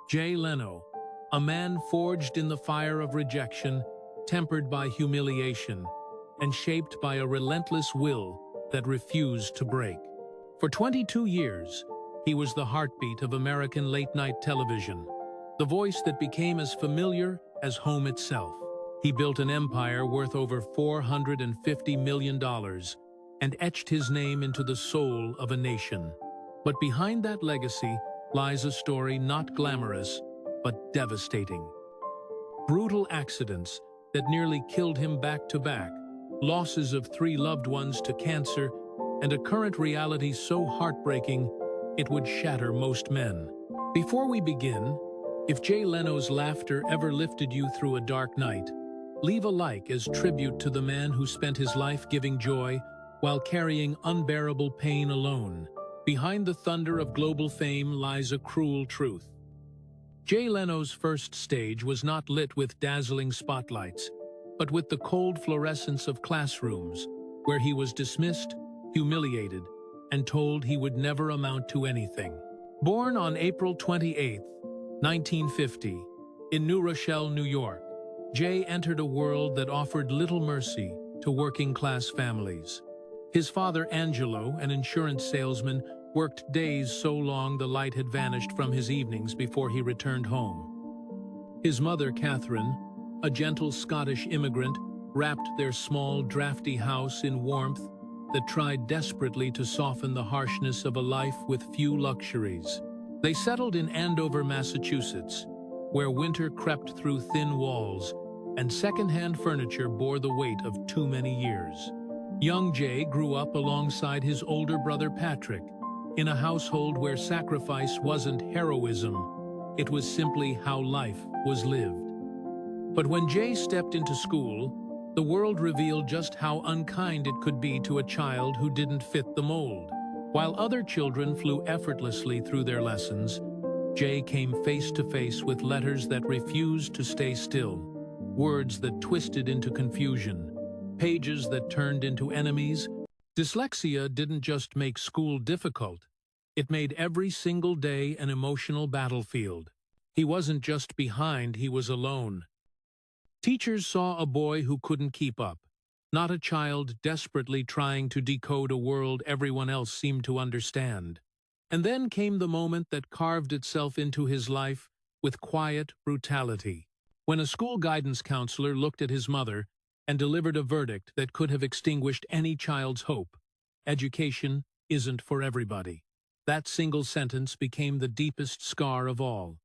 Jay Leno, a man forged in the fire of rejection, tempered by humiliation, and shaped by a relentless will that refused to break. For 22 years, he was the heartbeat of American late-night television, the voice that became as familiar as home itself. He built an empire worth over $450 million and etched his name into the soul of a nation. But behind that legacy lies a story not glamorous, but devastating. Brutal accidents that nearly killed him back-to-back, losses of 3 loved ones to cancer, and a current reality so heartbreaking it would shatter most men. Before we begin, if Jay Leno's laughter ever lifted you through a dark night, leave a like as tribute to the man who spent his life giving joy while carrying unbearable pain alone. Behind the thunder of global fame lies a cruel truth. Jay Leno's first stage was not lit with dazzling spotlights, but with the cold fluorescence of classrooms, where he was dismissed, humiliated, and told he would never amount to anything. Born on April 28, 1950, in New Rochelle, New York, Jay entered a world that offered little mercy to working-class families. His father, Angelo, an insurance salesman, worked days so long the light had vanished from his evenings before he returned home. His mother, Catherine, a gentle Scottish immigrant, wrapped their small, drafty house in warmth that tried desperately to soften the harshness of a life with few luxuries. They settled in Andover, Massachusetts, where winter crept through thin walls and second-hand furniture bore the weight of too many years. Young Jay grew up alongside his older brother Patrick, in a household where sacrifice wasn't heroism, it was simply how life was lived. But when Jay stepped into school, the world revealed just how unkind it could be to a child who didn't fit the mold. While other children flew effortlessly through their lessons, Jay came face to face with letters that refused to stay still, words that twisted into confusion, pages that turned into enemies. Dyslexia didn't just make school difficult, it made every single day an emotional battlefield. He wasn't just behind, he was alone. Teachers saw a boy who couldn't keep up, not a child desperately trying to decode a world everyone else seemed to understand. And then came the moment that carved itself into his life with quiet brutality. When a school guidance counselor looked at his mother and delivered a verdict that could have extinguished any child's hope: education isn't for everybody. That single sentence became the deepest scar of all.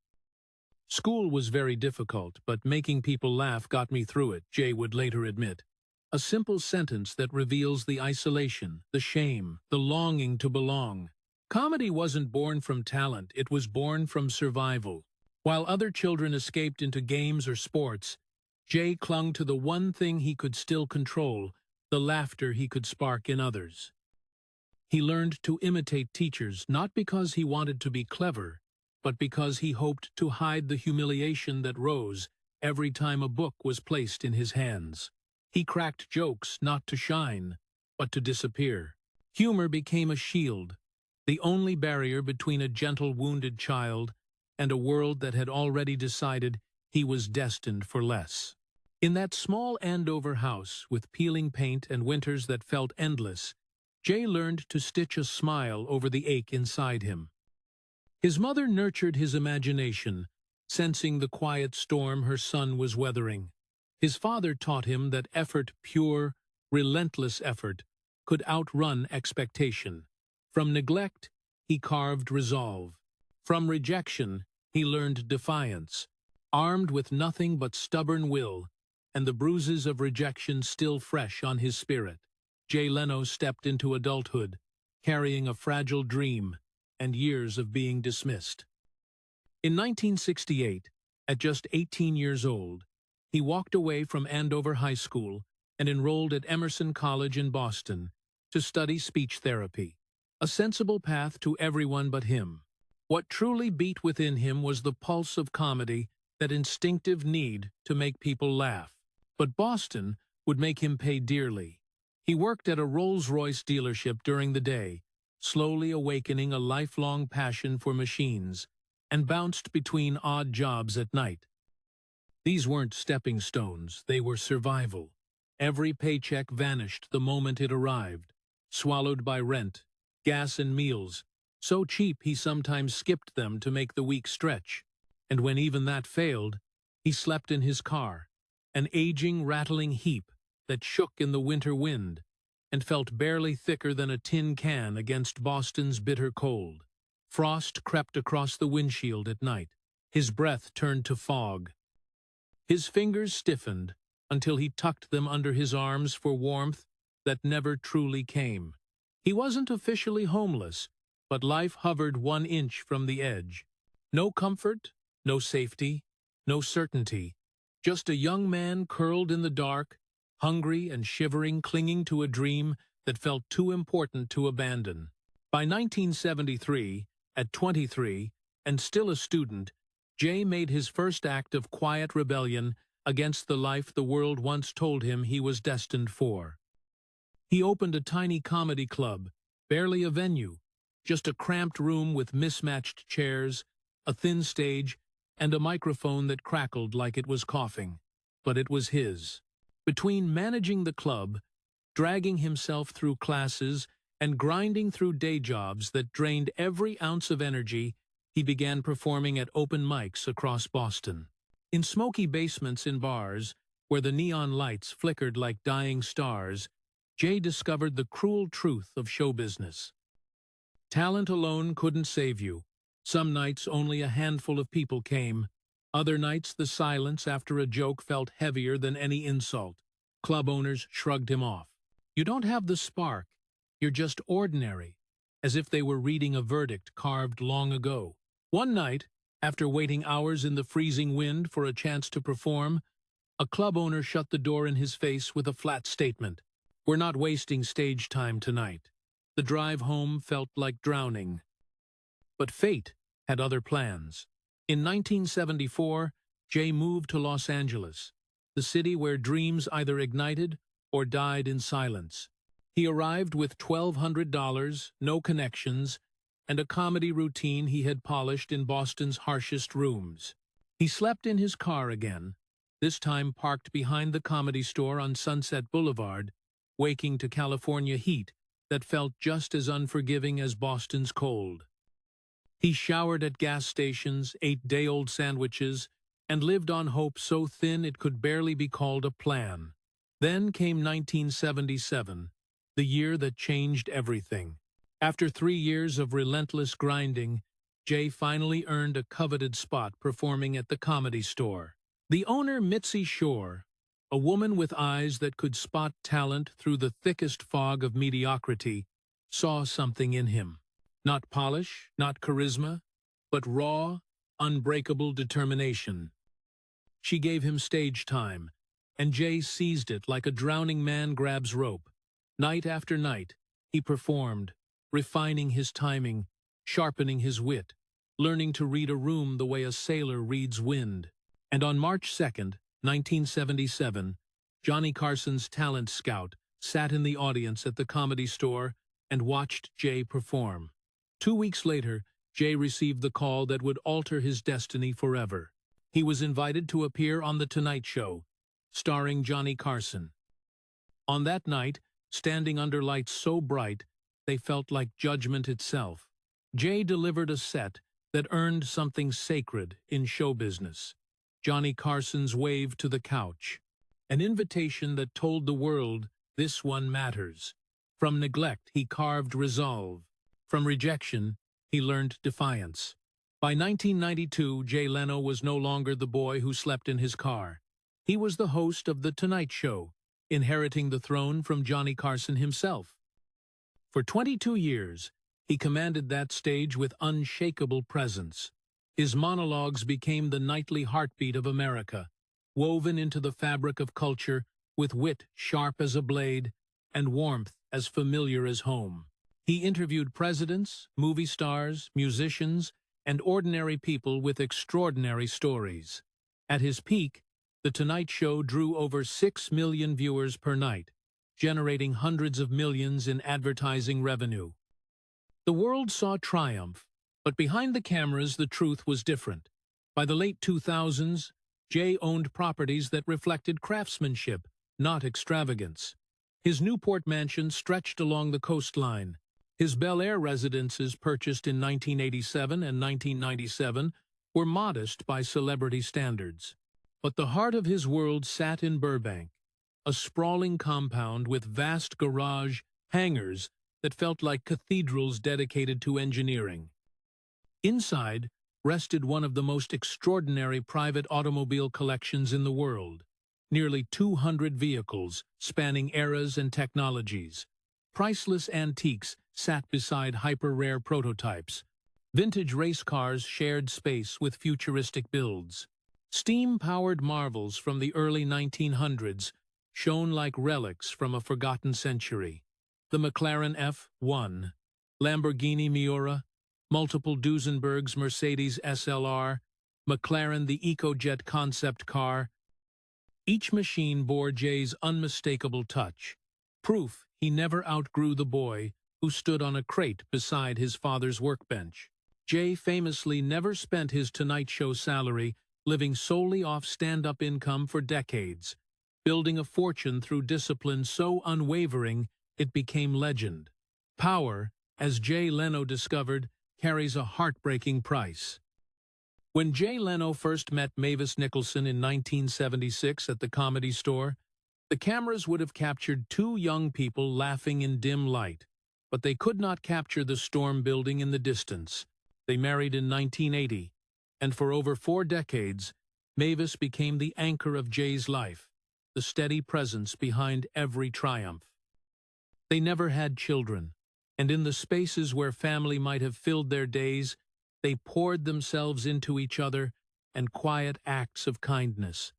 School was very difficult, but making people laugh got me through it, Jay would later admit. A simple sentence that reveals the isolation, the shame, the longing to belong. Comedy wasn't born from talent, it was born from survival. While other children escaped into games or sports, Jay clung to the one thing he could still control, the laughter he could spark in others. He learned to imitate teachers not because he wanted to be clever, but because he hoped to hide the humiliation that rose every time a book was placed in his hands. He cracked jokes not to shine, but to disappear. Humor became a shield, the only barrier between a gentle, wounded child and a world that had already decided he was destined for less. In that small Andover house, with peeling paint and winters that felt endless, Jay learned to stitch a smile over the ache inside him. His mother nurtured his imagination, sensing the quiet storm her son was weathering. His father taught him that effort, pure, relentless effort, could outrun expectation. From neglect, he carved resolve. From rejection, he learned defiance. Armed with nothing but stubborn will, and the bruises of rejection still fresh on his spirit, Jay Leno stepped into adulthood, carrying a fragile dream and years of being dismissed. In 1968, at just 18 years old, he walked away from Andover High School and enrolled at Emerson College in Boston to study speech therapy, a sensible path to everyone but him. What truly beat within him was the pulse of comedy, that instinctive need to make people laugh. But Boston would make him pay dearly. He worked at a Rolls-Royce dealership during the day, slowly awakening a lifelong passion for machines, and bounced between odd jobs at night. These weren't stepping stones, they were survival. Every paycheck vanished the moment it arrived, swallowed by rent, gas and meals, so cheap he sometimes skipped them to make the week stretch. And when even that failed, he slept in his car, an aging, rattling heap that shook in the winter wind and felt barely thicker than a tin can against Boston's bitter cold. Frost crept across the windshield at night. His breath turned to fog. His fingers stiffened until he tucked them under his arms for warmth that never truly came. He wasn't officially homeless, but life hovered 1 inch from the edge. No comfort, no safety, no certainty. Just a young man curled in the dark, hungry and shivering, clinging to a dream that felt too important to abandon. By 1973, at 23, and still a student, Jay made his first act of quiet rebellion against the life the world once told him he was destined for. He opened a tiny comedy club, barely a venue, just a cramped room with mismatched chairs, a thin stage, and a microphone that crackled like it was coughing. But it was his. Between managing the club, dragging himself through classes, and grinding through day jobs that drained every ounce of energy, he began performing at open mics across Boston. In smoky basements in bars, where the neon lights flickered like dying stars, Jay discovered the cruel truth of show business. Talent alone couldn't save you. Some nights only a handful of people came. Other nights the silence after a joke felt heavier than any insult. Club owners shrugged him off. You don't have the spark. You're just ordinary, as if they were reading a verdict carved long ago. One night, after waiting hours in the freezing wind for a chance to perform, a club owner shut the door in his face with a flat statement. We're not wasting stage time tonight. The drive home felt like drowning. But fate had other plans. In 1974, Jay moved to Los Angeles, the city where dreams either ignited or died in silence. He arrived with $1,200, no connections, and a comedy routine he had polished in Boston's harshest rooms. He slept in his car again, this time parked behind the Comedy Store on Sunset Boulevard, waking to California heat that felt just as unforgiving as Boston's cold. He showered at gas stations, ate day-old sandwiches, and lived on hope so thin it could barely be called a plan. Then came 1977, the year that changed everything. After 3 years of relentless grinding, Jay finally earned a coveted spot performing at the Comedy Store. The owner, Mitzi Shore, a woman with eyes that could spot talent through the thickest fog of mediocrity, saw something in him. Not polish, not charisma, but raw, unbreakable determination. She gave him stage time, and Jay seized it like a drowning man grabs rope. Night after night, he performed, refining his timing, sharpening his wit, learning to read a room the way a sailor reads wind. And on March 2nd, 1977, Johnny Carson's talent scout sat in the audience at the Comedy Store and watched Jay perform. 2 weeks later, Jay received the call that would alter his destiny forever. He was invited to appear on The Tonight Show, starring Johnny Carson. On that night, standing under lights so bright, they felt like judgment itself, Jay delivered a set that earned something sacred in show business. Johnny Carson's wave to the couch, an invitation that told the world this one matters. From neglect, he carved resolve. From rejection, he learned defiance. By 1992, Jay Leno was no longer the boy who slept in his car. He was the host of The Tonight Show, inheriting the throne from Johnny Carson himself. For 22 years, he commanded that stage with unshakable presence. His monologues became the nightly heartbeat of America, woven into the fabric of culture with wit sharp as a blade and warmth as familiar as home. He interviewed presidents, movie stars, musicians, and ordinary people with extraordinary stories. At his peak, The Tonight Show drew over 6 million viewers per night, generating hundreds of millions in advertising revenue. The world saw triumph, But behind the cameras, the truth was different. By the late 2000s, Jay owned properties that reflected craftsmanship, not extravagance. His Newport mansion stretched along the coastline. His Bel Air residences, purchased in 1987 and 1997, were modest by celebrity standards. But the heart of his world sat in Burbank, a sprawling compound with vast garage hangars that felt like cathedrals dedicated to engineering. Inside rested one of the most extraordinary private automobile collections in the world. Nearly 200 vehicles, spanning eras and technologies. Priceless antiques sat beside hyper-rare prototypes. Vintage race cars shared space with futuristic builds. Steam-powered marvels from the early 1900s shone like relics from a forgotten century. The McLaren F1, Lamborghini Miura, multiple Duesenbergs Mercedes SLR, McLaren the EcoJet concept car. Each machine bore Jay's unmistakable touch, proof he never outgrew the boy who stood on a crate beside his father's workbench. Jay famously never spent his Tonight Show salary, living solely off stand-up income for decades, building a fortune through discipline so unwavering it became legend. Power, as Jay Leno discovered, carries a heartbreaking price. When Jay Leno first met Mavis Nicholson in 1976 at the Comedy Store, the cameras would have captured two young people laughing in dim light, but they could not capture the storm building in the distance. They married in 1980, and for over 4 decades, Mavis became the anchor of Jay's life, the steady presence behind every triumph. They never had children, and in the spaces where family might have filled their days, they poured themselves into each other and quiet acts of kindness.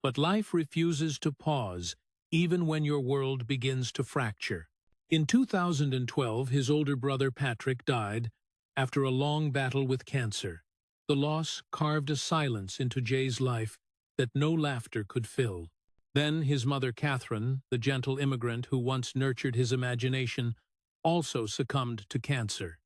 But life refuses to pause, even when your world begins to fracture. In 2012, his older brother Patrick died after a long battle with cancer. The loss carved a silence into Jay's life that no laughter could fill. Then his mother Catherine, the gentle immigrant who once nurtured his imagination, also succumbed to cancer.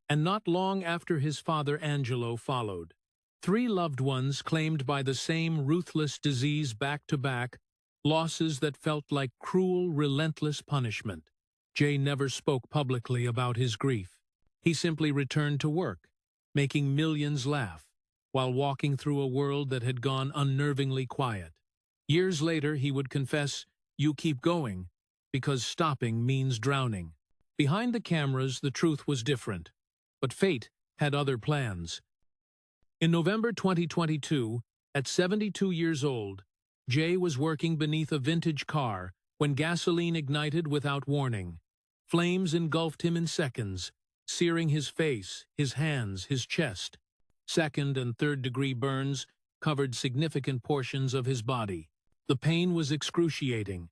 And not long after, his father Angelo followed. 3 loved ones claimed by the same ruthless disease back to back, losses that felt like cruel, relentless punishment. Jay never spoke publicly about his grief. He simply returned to work, making millions laugh, while walking through a world that had gone unnervingly quiet. Years later, he would confess, "You keep going, because stopping means drowning." Behind the cameras, the truth was different, but fate had other plans. In November 2022, at 72 years old, Jay was working beneath a vintage car when gasoline ignited without warning. Flames engulfed him in seconds, searing his face, his hands, his chest. 2nd- and 3rd-degree burns covered significant portions of his body. The pain was excruciating,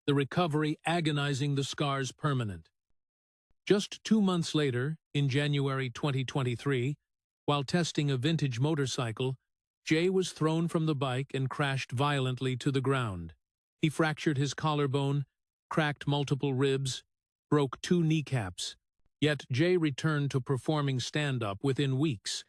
the recovery agonizing, the scars permanent. Just 2 months later, in January 2023, while testing a vintage motorcycle, Jay was thrown from the bike and crashed violently to the ground. He fractured his collarbone, cracked multiple ribs, broke 2 kneecaps. Yet Jay returned to performing stand-up within weeks,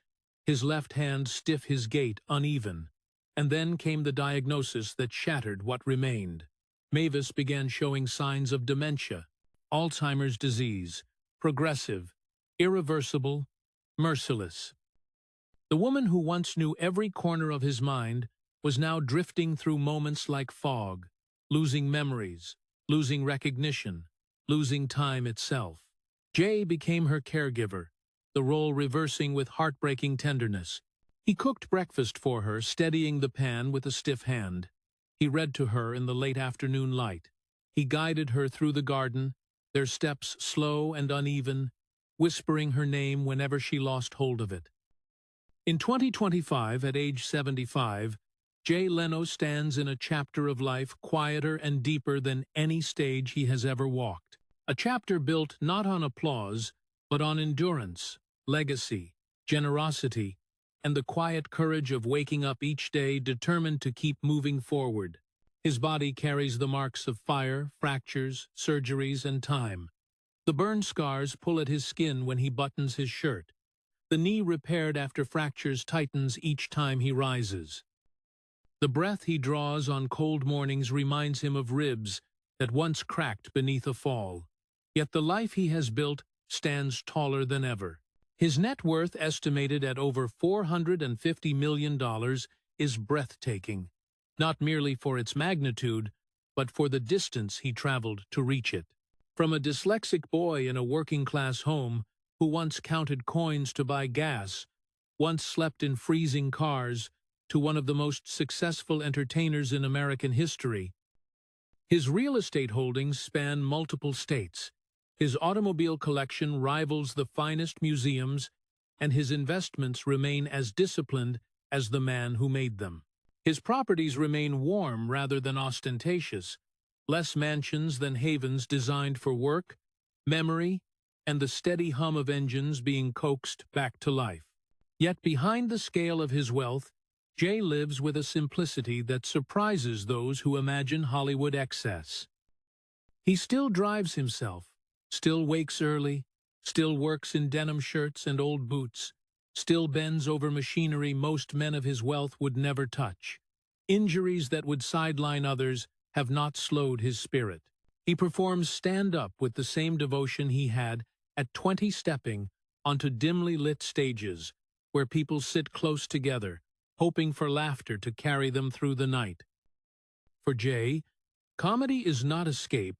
his left hand stiff, his gait uneven. And then came the diagnosis that shattered what remained. Mavis began showing signs of dementia, Alzheimer's disease, progressive, irreversible, merciless. The woman who once knew every corner of his mind was now drifting through moments like fog, losing memories, losing recognition, losing time itself. Jay became her caregiver, the role reversing with heartbreaking tenderness. He cooked breakfast for her, steadying the pan with a stiff hand. He read to her in the late afternoon light. He guided her through the garden, their steps slow and uneven, whispering her name whenever she lost hold of it. In 2025, at age 75, Jay Leno stands in a chapter of life quieter and deeper than any stage he has ever walked. A chapter built not on applause, but on endurance, legacy, generosity, and the quiet courage of waking up each day determined to keep moving forward. His body carries the marks of fire, fractures, surgeries, and time. The burn scars pull at his skin when he buttons his shirt. The knee repaired after fractures tightens each time he rises. The breath he draws on cold mornings reminds him of ribs that once cracked beneath a fall. Yet the life he has built stands taller than ever. His net worth, estimated at over $450 million, is breathtaking, not merely for its magnitude, but for the distance he traveled to reach it. From a dyslexic boy in a working-class home who once counted coins to buy gas, once slept in freezing cars, to one of the most successful entertainers in American history. His real estate holdings span multiple states. His automobile collection rivals the finest museums, and his investments remain as disciplined as the man who made them. His properties remain warm rather than ostentatious, less mansions than havens designed for work, memory, and the steady hum of engines being coaxed back to life. Yet behind the scale of his wealth, Jay lives with a simplicity that surprises those who imagine Hollywood excess. He still drives himself, still wakes early, still works in denim shirts and old boots, still bends over machinery most men of his wealth would never touch. Injuries that would sideline others have not slowed his spirit. He performs stand-up with the same devotion he had at 20, stepping onto dimly lit stages where people sit close together, hoping for laughter to carry them through the night. For Jay, comedy is not escape,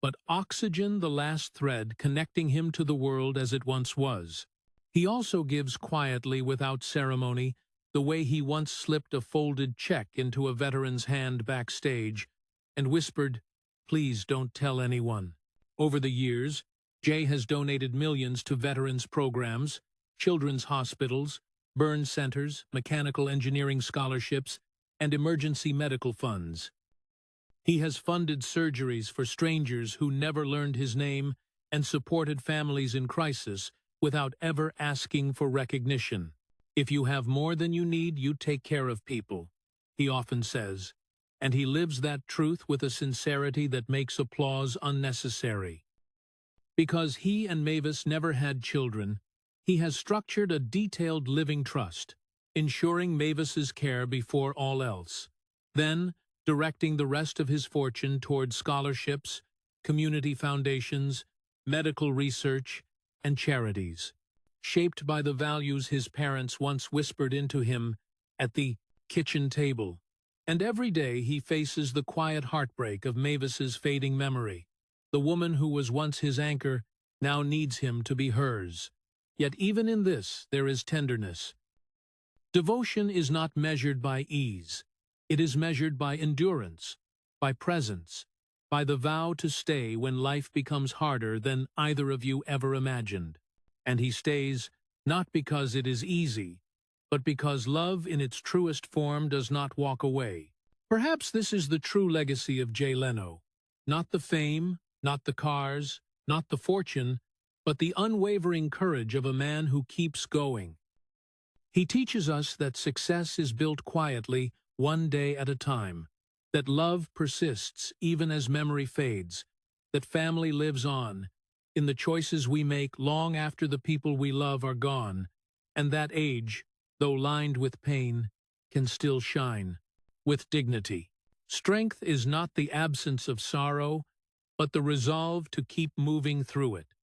but oxygen, the last thread connecting him to the world as it once was. He also gives quietly without ceremony, the way he once slipped a folded check into a veteran's hand backstage and whispered, "Please don't tell anyone." Over the years, Jay has donated millions to veterans programs, children's hospitals, burn centers, mechanical engineering scholarships, and emergency medical funds. He has funded surgeries for strangers who never learned his name and supported families in crisis without ever asking for recognition. "If you have more than you need, you take care of people," he often says, and he lives that truth with a sincerity that makes applause unnecessary. Because he and Mavis never had children, he has structured a detailed living trust, ensuring Mavis's care before all else. Then, directing the rest of his fortune toward scholarships, community foundations, medical research, and charities, shaped by the values his parents once whispered into him at the kitchen table. And every day he faces the quiet heartbreak of Mavis's fading memory. The woman who was once his anchor now needs him to be hers. Yet even in this there is tenderness. Devotion is not measured by ease. It is measured by endurance, by presence, by the vow to stay when life becomes harder than either of you ever imagined. And he stays, not because it is easy, but because love in its truest form does not walk away. Perhaps this is the true legacy of Jay Leno. Not the fame, not the cars, not the fortune, but the unwavering courage of a man who keeps going. He teaches us that success is built quietly, one day at a time, that love persists even as memory fades, that family lives on, in the choices we make long after the people we love are gone, and that age, though lined with pain, can still shine with dignity. Strength is not the absence of sorrow, but the resolve to keep moving through it.